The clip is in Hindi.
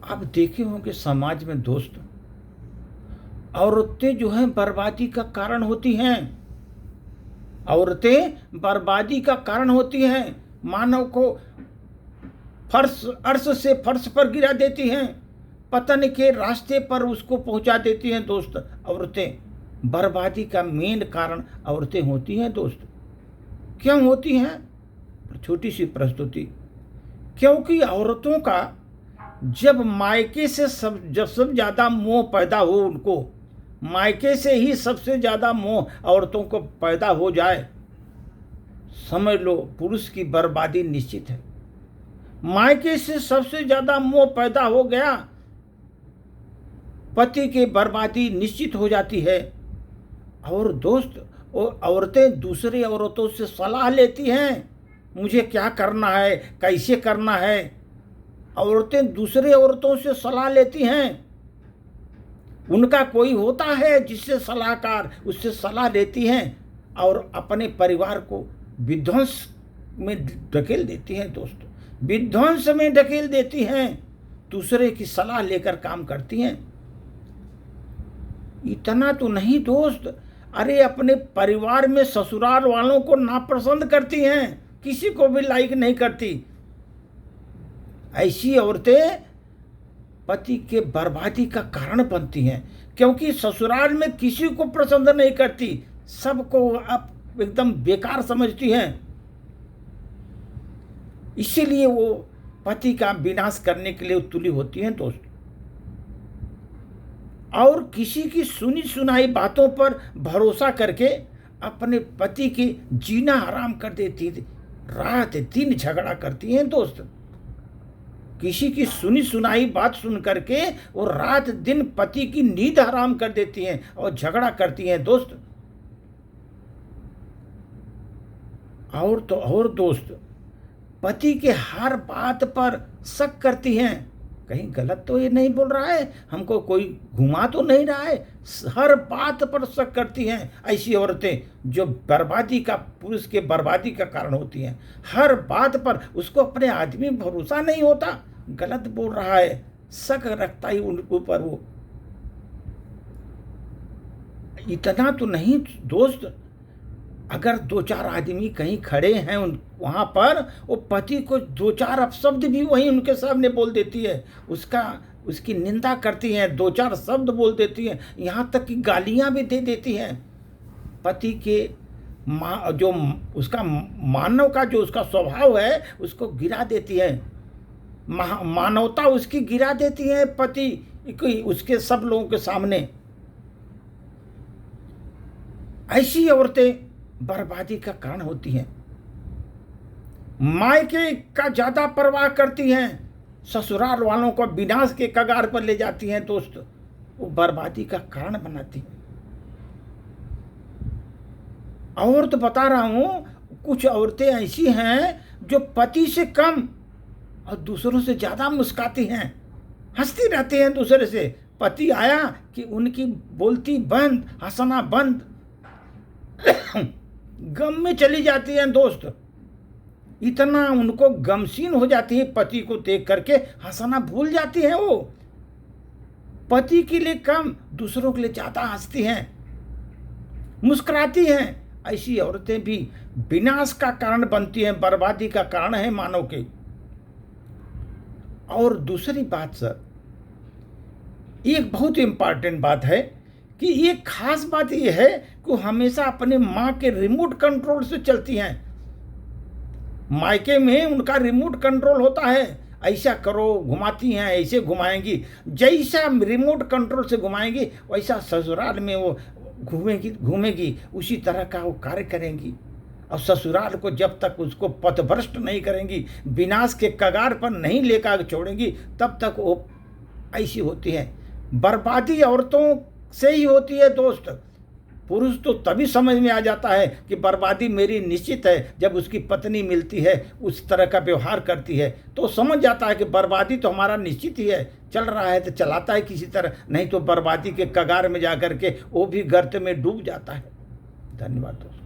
आप देखे होंगे समाज में दोस्त, औरतें जो हैं बर्बादी का कारण होती हैं। औरतें बर्बादी का कारण होती हैं। मानव को अर्श से फर्श पर गिरा देती हैं, पतन के रास्ते पर उसको पहुंचा देती हैं दोस्त। औरतें बर्बादी का मेन कारण औरतें होती हैं दोस्त। क्यों होती हैं? छोटी सी प्रस्तुति। क्योंकि औरतों का जब मायके से सबसे ज़्यादा मोह पैदा हो, उनको मायके से ही सबसे ज़्यादा मोह औरतों को पैदा हो जाए, समझ लो पुरुष की बर्बादी निश्चित है। मायके से सबसे ज़्यादा मोह पैदा हो गया, पति की बर्बादी निश्चित हो जाती है। और दोस्त, औरतें दूसरी औरतों से सलाह लेती हैं, मुझे क्या करना है, कैसे करना है। औरतें दूसरी औरतों से सलाह लेती हैं। उनका कोई होता है जिससे सलाहकार, उससे सलाह लेती हैं और अपने परिवार को विध्वंस में ढकेल देती हैं दोस्त। विध्वंस में ढकेल देती हैं, दूसरे की सलाह लेकर काम करती हैं। इतना तो नहीं दोस्त, अरे अपने परिवार में ससुराल वालों को नापसंद करती हैं, किसी को भी लाइक नहीं करती। ऐसी औरतें पति के बर्बादी का कारण बनती हैं, क्योंकि ससुराल में किसी को पसंद नहीं करती, सबको अब एकदम बेकार समझती हैं। इसीलिए वो पति का विनाश करने के लिए तुली होती हैं दोस्त। और किसी की सुनी सुनाई बातों पर भरोसा करके अपने पति की जीना हराम कर देती, रात दिन झगड़ा करती हैं दोस्त। किसी की सुनी सुनाई बात सुन करके वो रात दिन पति की नींद हराम कर देती हैं और झगड़ा करती हैं दोस्त। और तो और दोस्त, पति के हर बात पर शक करती हैं, कहीं गलत तो ये नहीं बोल रहा है, हमको कोई घुमा तो नहीं रहा है। हर बात पर शक करती हैं ऐसी औरतें, जो बर्बादी का, पुरुष के बर्बादी का कारण होती हैं। हर बात पर उसको अपने आदमी भरोसा नहीं होता, गलत बोल रहा है, शक रखता ही उनके ऊपर वो। इतना तो नहीं दोस्त, अगर दो चार आदमी कहीं खड़े हैं वहाँ पर, वो पति को दो चार अपशब्द भी वहीं उनके सामने बोल देती है, उसकी निंदा करती हैं, दो चार शब्द बोल देती हैं, यहाँ तक कि गालियाँ भी दे देती हैं। पति के जो उसका मानव का जो उसका स्वभाव है उसको गिरा देती है, मानवता उसकी गिरा देती है पति उसके सब लोगों के सामने। ऐसी औरतें बर्बादी का कारण होती हैं। मायके का ज्यादा परवाह करती हैं, ससुराल वालों को विनाश के कगार पर ले जाती हैं दोस्त, वो बर्बादी का कारण बनाती हैं। और तो बता रहा हूं, कुछ औरतें ऐसी हैं जो पति से कम और दूसरों से ज्यादा मुस्काती हैं, हंसती रहती हैं दूसरे से। पति आया कि उनकी बोलती बंद, हंसना बंद, गम में चली जाती हैं दोस्त। इतना उनको गमसीन हो जाती है, पति को देख करके हंसना भूल जाती हैं। वो पति के लिए कम, दूसरों के लिए ज्यादा हंसती हैं, मुस्कुराती हैं। ऐसी औरतें भी विनाश का कारण बनती हैं, बर्बादी का कारण है मानव के। और दूसरी बात सर, एक बहुत इंपॉर्टेंट बात है कि ये खास बात ये है कि हमेशा अपने माँ के रिमोट कंट्रोल से चलती हैं। मायके में उनका रिमोट कंट्रोल होता है, ऐसा करो, घुमाती हैं, ऐसे घुमाएंगी, जैसा रिमोट कंट्रोल से घुमाएंगी वैसा ससुराल में वो घूमेगी, उसी तरह का वो कार्य करेंगी। और ससुराल को जब तक उसको पथभ्रष्ट नहीं करेंगी, विनाश के कगार पर नहीं लेकर छोड़ेंगी, तब तक वो ऐसी होती हैं। बर्बादी औरतों से ही होती है दोस्त। पुरुष तो तभी समझ में आ जाता है कि बर्बादी मेरी निश्चित है, जब उसकी पत्नी मिलती है, उस तरह का व्यवहार करती है, तो समझ जाता है कि बर्बादी तो हमारा निश्चित ही है। चल रहा है तो चलाता है किसी तरह, नहीं तो बर्बादी के कगार में जा कर के वो भी गर्त में डूब जाता है। धन्यवाद दोस्तों।